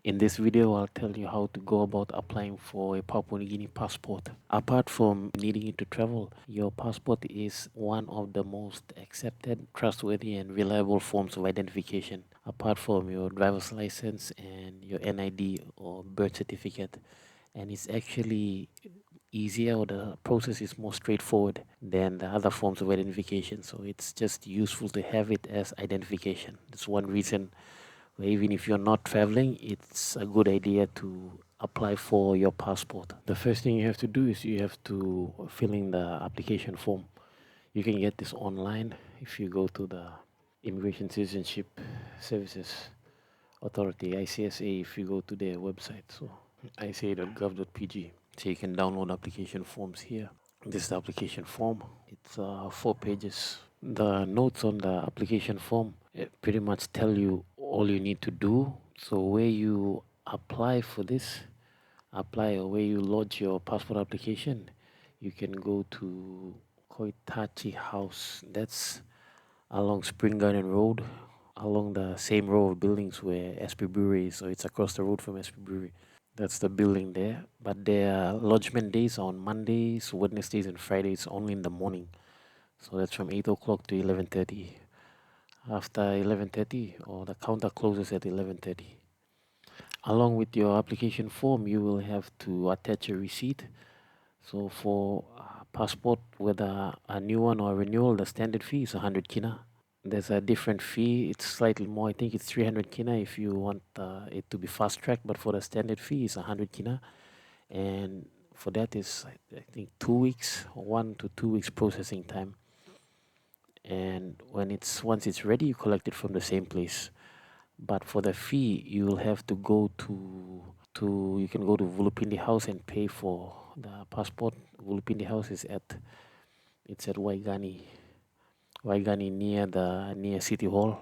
In this video, I'll tell you how to go about applying for a Papua New Guinea passport. Apart from needing it to travel, your passport is one of the most accepted, trustworthy, and reliable forms of identification. Apart from your driver's license and your NID or birth certificate, and it's actually easier, or the process is more straightforward than the other forms of identification. So it's just useful to have it as identification. That's one reason where even if you're not traveling, it's a good idea to apply for your passport. The first thing you have to do is you have to fill in the application form. You can get this online if you go to the Immigration Citizenship Services Authority, ICSA, if you go to their website. So ica.gov.pg. So you can download application forms here. This is the application form. It's 4 pages. The notes on the application form pretty much tell you all you need to do. So where you apply for this, or where you lodge your passport application, you can go to Koitachi House. That's along Spring Garden Road, along the same row of buildings where SP Brewery is. So it's across the road from SP Brewery. That's the building there. But their lodgement days are on Mondays, Wednesdays, and Fridays only in the morning. So that's from 8 o'clock to 11:30. After 11:30, or the counter closes at 11:30. Along with your application form, you will have to attach a receipt. So for passport, whether a new one or a renewal, the standard fee is 100 kina. There's a different fee. It's slightly more. I think it's 300 kina if you want it to be fast tracked. But for the standard fee, it's 100 kina. And for that is, I think, 2 weeks, 1 to 2 weeks processing time. And once it's ready, you collect it from the same place. But for the fee, you will have to go to you can go to Vulupindi House and pay for the passport. Vulupindi House is at Waigani near City Hall.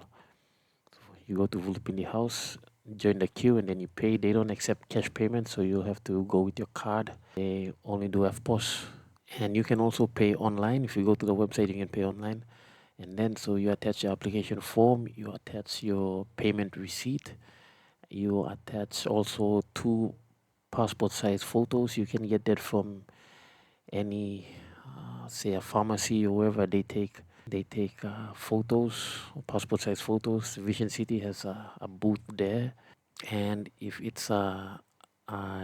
So you go to Vulupindi House, join the queue, and then you pay. They don't accept cash payment, so you'll have to go with your card. They only do FPOS. And you can also pay online. If you go to the website, you can pay online. And then so you attach your application form, you attach your payment receipt, you attach also 2 passport size photos. You can get that from any say a pharmacy or wherever they take photos, passport size photos. Vision City has a booth there. And if it's a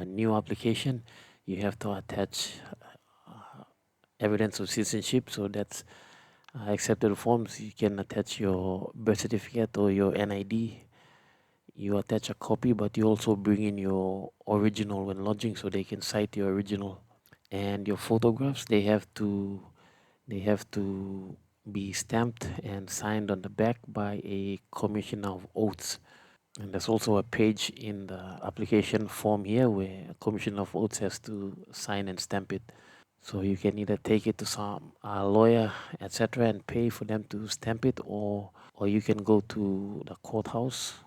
new application, you have to attach evidence of citizenship. So that's accepted forms. You can attach your birth certificate or your NID. You attach a copy, but you also bring in your original when lodging, so they can cite your original. And your photographs, they have to be stamped and signed on the back by a commissioner of oaths. And there's also a page in the application form here where a commissioner of oaths has to sign and stamp it. So you can either take it to some lawyer, etc., and pay for them to stamp it, or you can go to the courthouse,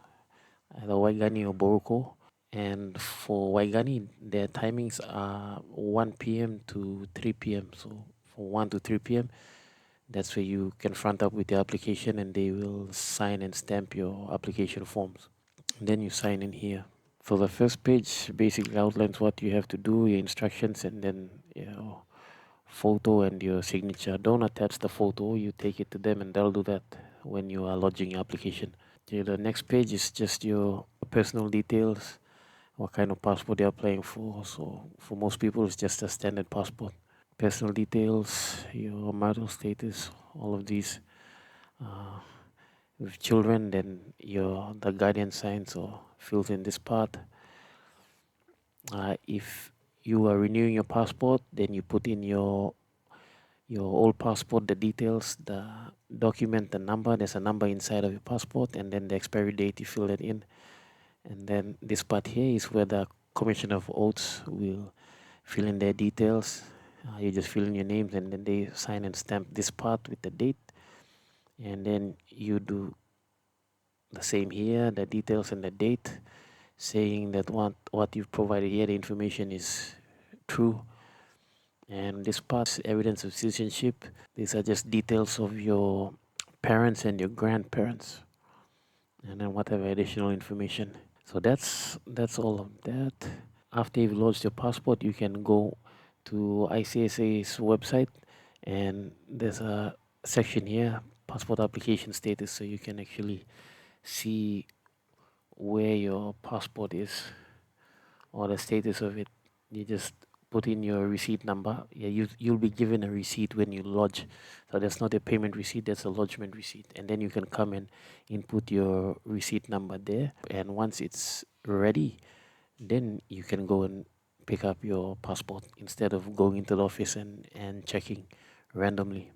either Waigani or Boruko. And for Waigani, their timings are 1 p.m. to 3 p.m. So from 1 to 3 p.m., that's where you can front up with your application, and they will sign and stamp your application forms. And then you sign in here. So the first page basically outlines what you have to do, your instructions, and then your photo and your signature. Don't attach the photo, you take it to them and they'll do that when you are lodging your application. Okay, the next page is just your personal details, what kind of passport you're applying for. So for most people, it's just a standard passport. Personal details, your marital status, all of these. With children, then the guardian signs or fills in this part. If you are renewing your passport, then you put in your old passport, the details, the document, the number. There's a number inside of your passport, and then the expiry date, you fill it in. And then this part here is where the commissioner of oaths will fill in their details. You just fill in your names, and then they sign and stamp this part with the date. And then you do the same here, the details and the date, saying that what you've provided here, the information is true. And this part, evidence of citizenship, these are just details of your parents and your grandparents, and then whatever additional information. So that's all of that. After you've lodged your passport, you can go to ICSA's website, and there's a section here, passport application status, so you can actually see where your passport is or the status of it. You just put in your receipt number. Yeah, you'll be given a receipt when you lodge. So that's not a payment receipt, that's a lodgement receipt. And then you can come and input your receipt number there. And once it's ready, then you can go and pick up your passport instead of going into the office and checking randomly.